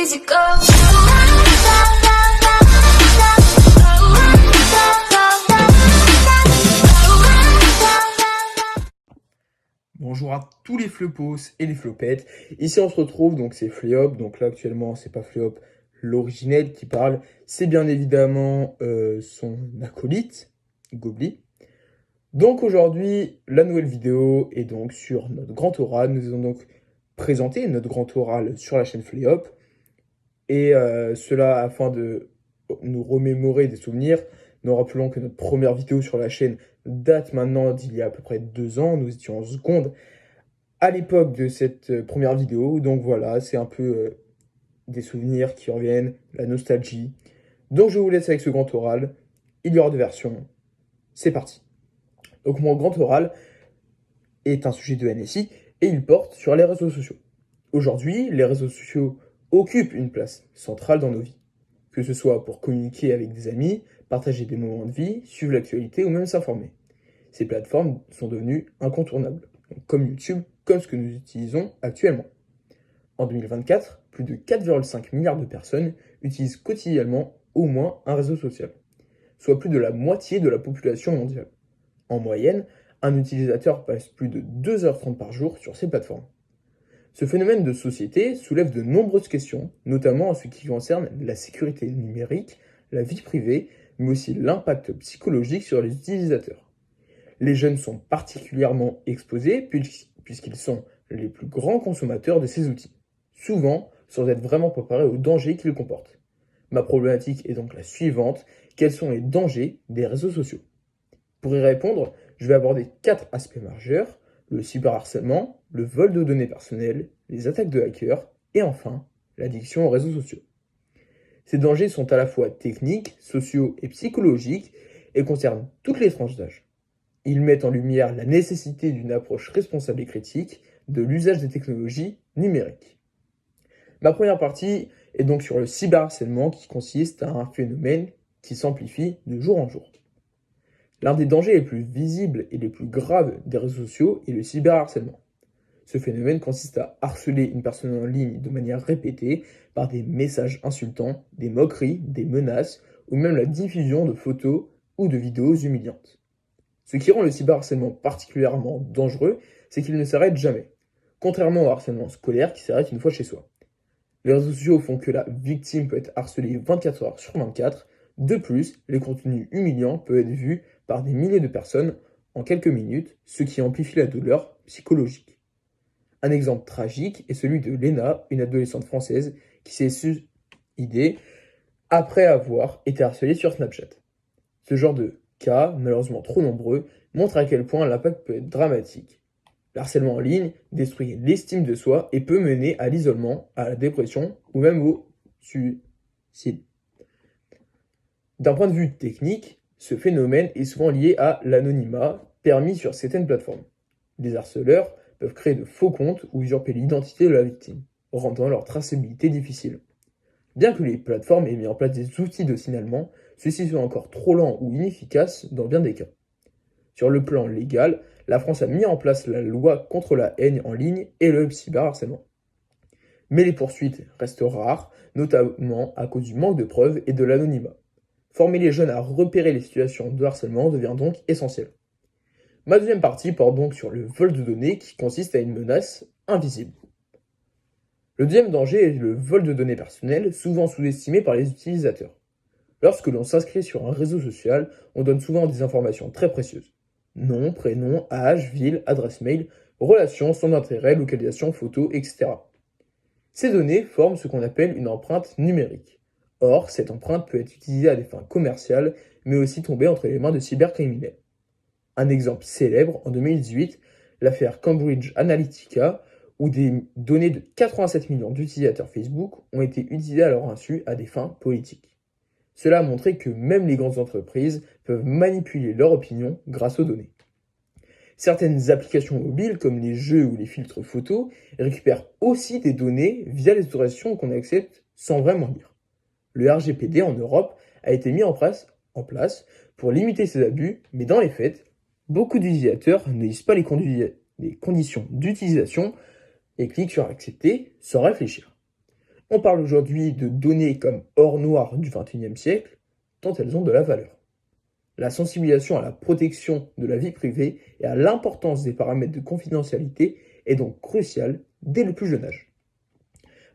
easy go. Bonjour à tous les flopos et les flopettes. Ici on se retrouve, donc c'est Fléop. Donc là actuellement c'est pas Fléop l'originel qui parle, c'est bien évidemment son acolyte, Gobli. Donc aujourd'hui la nouvelle vidéo est donc sur notre grand oral. Nous allons donc présenter notre grand oral sur la chaîne Fléop. Et cela afin de nous remémorer des souvenirs. Nous rappelons que notre première vidéo sur la chaîne date maintenant d'il y a à peu près 2 ans. Nous étions en seconde à l'époque de cette première vidéo. Donc voilà, c'est un peu des souvenirs qui reviennent, la nostalgie. Donc je vous laisse avec ce grand oral. Il y aura 2 versions. C'est parti. Donc mon grand oral est un sujet de NSI et il porte sur les réseaux sociaux. Aujourd'hui, les réseaux sociaux occupent une place centrale dans nos vies. Que ce soit pour communiquer avec des amis, partager des moments de vie, suivre l'actualité ou même s'informer. Ces plateformes sont devenues incontournables, comme YouTube, comme ce que nous utilisons actuellement. En 2024, plus de 4,5 milliards de personnes utilisent quotidiennement au moins un réseau social, soit plus de la moitié de la population mondiale. En moyenne, un utilisateur passe plus de 2h30 par jour sur ces plateformes. Ce phénomène de société soulève de nombreuses questions, notamment en ce qui concerne la sécurité numérique, la vie privée, mais aussi l'impact psychologique sur les utilisateurs. Les jeunes sont particulièrement exposés puisqu'ils sont les plus grands consommateurs de ces outils, souvent sans être vraiment préparés aux dangers qu'ils comportent. Ma problématique est donc la suivante: quels sont les dangers des réseaux sociaux? Pour y répondre, je vais aborder 4 aspects majeurs: le cyberharcèlement, le vol de données personnelles, les attaques de hackers et enfin l'addiction aux réseaux sociaux. Ces dangers sont à la fois techniques, sociaux et psychologiques et concernent toutes les tranches d'âge. Ils mettent en lumière la nécessité d'une approche responsable et critique de l'usage des technologies numériques. Ma première partie est donc sur le cyberharcèlement, qui consiste à un phénomène qui s'amplifie de jour en jour. L'un des dangers les plus visibles et les plus graves des réseaux sociaux est le cyberharcèlement. Ce phénomène consiste à harceler une personne en ligne de manière répétée par des messages insultants, des moqueries, des menaces ou même la diffusion de photos ou de vidéos humiliantes. Ce qui rend le cyberharcèlement particulièrement dangereux, c'est qu'il ne s'arrête jamais, contrairement au harcèlement scolaire qui s'arrête une fois chez soi. Les réseaux sociaux font que la victime peut être harcelée 24 heures sur 24. De plus, les contenus humiliants peuvent être vus par des milliers de personnes en quelques minutes, ce qui amplifie la douleur psychologique. Un exemple tragique est celui de Léna, une adolescente française qui s'est suicidée après avoir été harcelée sur Snapchat. Ce genre de cas, malheureusement trop nombreux, montre à quel point l'impact peut être dramatique. Le harcèlement en ligne détruit l'estime de soi et peut mener à l'isolement, à la dépression ou même au suicide. D'un point de vue technique, ce phénomène est souvent lié à l'anonymat permis sur certaines plateformes. Les harceleurs peuvent créer de faux comptes ou usurper l'identité de la victime, rendant leur traçabilité difficile. Bien que les plateformes aient mis en place des outils de signalement, ceux-ci sont encore trop lents ou inefficaces dans bien des cas. Sur le plan légal, la France a mis en place la loi contre la haine en ligne et le cyberharcèlement. Mais les poursuites restent rares, notamment à cause du manque de preuves et de l'anonymat. Former les jeunes à repérer les situations de harcèlement devient donc essentiel. Ma deuxième partie porte donc sur le vol de données, qui consiste à une menace invisible. Le deuxième danger est le vol de données personnelles, souvent sous-estimé par les utilisateurs. Lorsque l'on s'inscrit sur un réseau social, on donne souvent des informations très précieuses: nom, prénom, âge, ville, adresse mail, relations, centre d'intérêt, localisation, photo, etc. Ces données forment ce qu'on appelle une empreinte numérique. Or, cette empreinte peut être utilisée à des fins commerciales, mais aussi tomber entre les mains de cybercriminels. Un exemple célèbre, en 2018, l'affaire Cambridge Analytica, où des données de 87 millions d'utilisateurs Facebook ont été utilisées à leur insu à des fins politiques. Cela a montré que même les grandes entreprises peuvent manipuler leur opinion grâce aux données. Certaines applications mobiles, comme les jeux ou les filtres photos, récupèrent aussi des données via les autorisations qu'on accepte sans vraiment lire. Le RGPD en Europe a été mis en place pour limiter ces abus, mais dans les faits, beaucoup d'utilisateurs ne lisent pas les conditions d'utilisation et cliquent sur accepter sans réfléchir. On parle aujourd'hui de données comme or noir du XXIe siècle, tant elles ont de la valeur. La sensibilisation à la protection de la vie privée et à l'importance des paramètres de confidentialité est donc cruciale dès le plus jeune âge.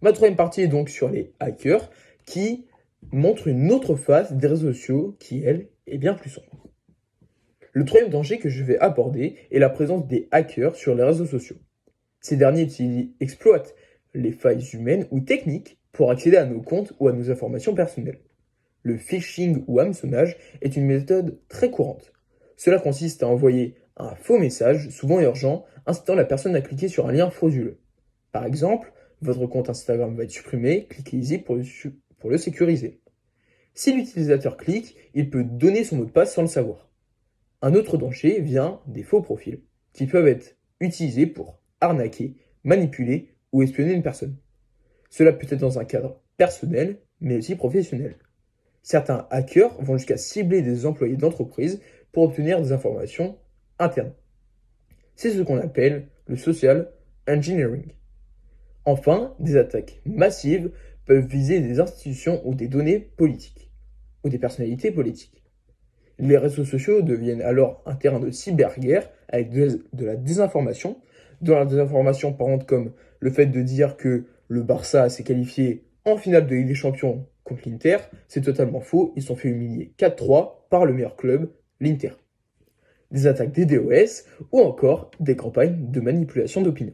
Ma troisième partie est donc sur les hackers qui montrent une autre face des réseaux sociaux qui, elle, est bien plus sombre. Le troisième danger que je vais aborder est la présence des hackers sur les réseaux sociaux. Ces derniers exploitent les failles humaines ou techniques pour accéder à nos comptes ou à nos informations personnelles. Le phishing ou hameçonnage est une méthode très courante. Cela consiste à envoyer un faux message, souvent urgent, incitant la personne à cliquer sur un lien frauduleux. Par exemple, votre compte Instagram va être supprimé, cliquez ici pour le sécuriser. Si l'utilisateur clique, il peut donner son mot de passe sans le savoir. Un autre danger vient des faux profils, qui peuvent être utilisés pour arnaquer, manipuler ou espionner une personne. Cela peut être dans un cadre personnel, mais aussi professionnel. Certains hackers vont jusqu'à cibler des employés d'entreprise pour obtenir des informations internes. C'est ce qu'on appelle le social engineering. Enfin, des attaques massives peuvent viser des institutions ou des données politiques, ou des personnalités politiques. Les réseaux sociaux deviennent alors un terrain de cyberguerre avec de la désinformation, dans la désinformation par exemple comme le fait de dire que le Barça s'est qualifié en finale de Ligue des Champions contre l'Inter, c'est totalement faux, ils se sont fait humilier 4-3 par le meilleur club, l'Inter. Des attaques des DOS ou encore des campagnes de manipulation d'opinion.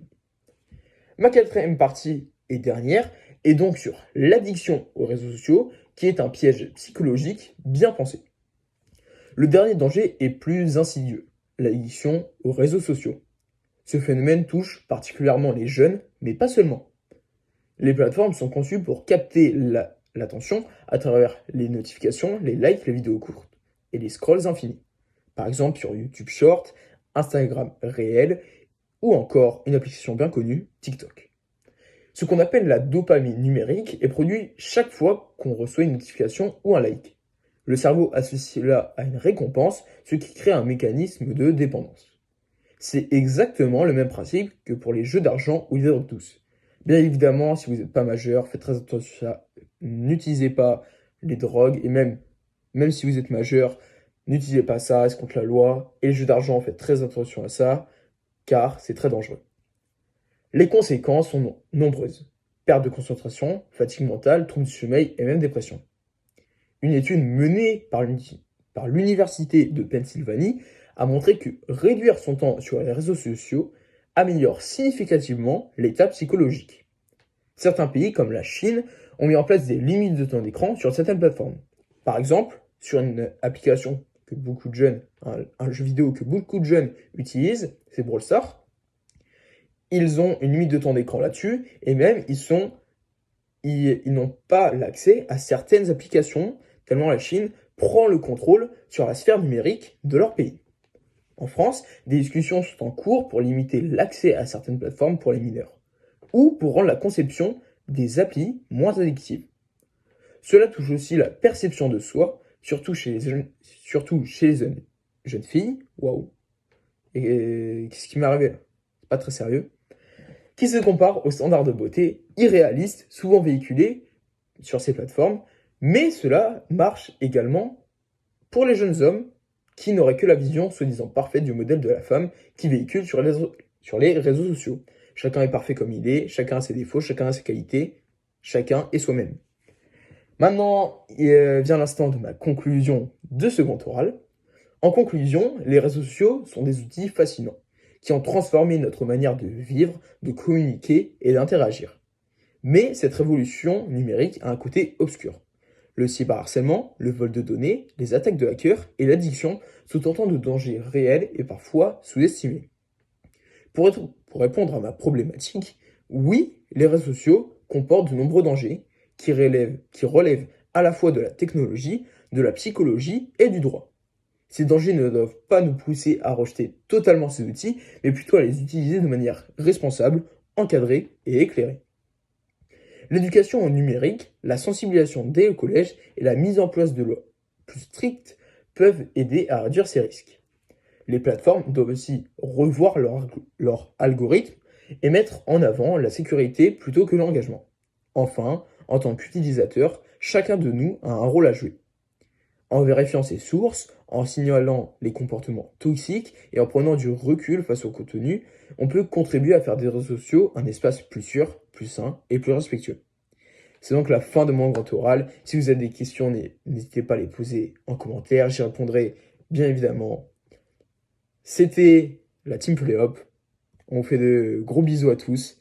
Ma quatrième partie et dernière est donc sur l'addiction aux réseaux sociaux qui est un piège psychologique bien pensé. Le dernier danger est plus insidieux, l'addiction aux réseaux sociaux. Ce phénomène touche particulièrement les jeunes, mais pas seulement. Les plateformes sont conçues pour capter l'attention à travers les notifications, les likes, les vidéos courtes et les scrolls infinis. Par exemple sur YouTube Short, Instagram Réel ou encore une application bien connue, TikTok. Ce qu'on appelle la dopamine numérique est produit chaque fois qu'on reçoit une notification ou un like. Le cerveau associe cela à une récompense, ce qui crée un mécanisme de dépendance. C'est exactement le même principe que pour les jeux d'argent ou les drogues douces. Bien évidemment, si vous n'êtes pas majeur, faites très attention à ça. N'utilisez pas les drogues et même si vous êtes majeur, n'utilisez pas ça, c'est contre la loi. Et les jeux d'argent, faites très attention à ça, car c'est très dangereux. Les conséquences sont nombreuses. Perte de concentration, fatigue mentale, troubles du sommeil et même dépression. Une étude menée par l'Université de Pennsylvanie a montré que réduire son temps sur les réseaux sociaux améliore significativement l'état psychologique. Certains pays, comme la Chine, ont mis en place des limites de temps d'écran sur certaines plateformes. Par exemple, sur une application que beaucoup de jeunes, un jeu vidéo que beaucoup de jeunes utilisent, c'est Brawl Stars, ils ont une limite de temps d'écran là-dessus, et même ils n'ont pas l'accès à certaines applications, tellement la Chine prend le contrôle sur la sphère numérique de leur pays. En France, des discussions sont en cours pour limiter l'accès à certaines plateformes pour les mineurs, ou pour rendre la conception des applis moins addictives. Cela touche aussi la perception de soi, surtout chez les jeunes filles. Waouh! Et qu'est-ce qui m'est arrivé là? C'est pas très sérieux. Qui se comparent aux standards de beauté irréalistes, souvent véhiculés sur ces plateformes, mais cela marche également pour les jeunes hommes qui n'auraient que la vision soi-disant parfaite du modèle de la femme qui véhicule sur les réseaux sociaux. Chacun est parfait comme il est, chacun a ses défauts, chacun a ses qualités, chacun est soi-même. Maintenant, vient l'instant de ma conclusion de ce grand oral. En conclusion, les réseaux sociaux sont des outils fascinants qui ont transformé notre manière de vivre, de communiquer et d'interagir. Mais cette révolution numérique a un côté obscur. Le cyberharcèlement, le vol de données, les attaques de hackers et l'addiction sont autant de dangers réels et parfois sous-estimés. Pour répondre à ma problématique, oui, les réseaux sociaux comportent de nombreux dangers qui relèvent à la fois de la technologie, de la psychologie et du droit. Ces dangers ne doivent pas nous pousser à rejeter totalement ces outils, mais plutôt à les utiliser de manière responsable, encadrée et éclairée. L'éducation au numérique, la sensibilisation dès le collège et la mise en place de lois plus strictes peuvent aider à réduire ces risques. Les plateformes doivent aussi revoir leur algorithme et mettre en avant la sécurité plutôt que l'engagement. Enfin, en tant qu'utilisateur, chacun de nous a un rôle à jouer. En vérifiant ses sources, en signalant les comportements toxiques et en prenant du recul face au contenu, on peut contribuer à faire des réseaux sociaux un espace plus sûr, plus sain et plus respectueux. C'est donc la fin de mon grand oral. Si vous avez des questions, n'hésitez pas à les poser en commentaire, j'y répondrai bien évidemment. C'était la Team Playhop. On vous fait de gros bisous à tous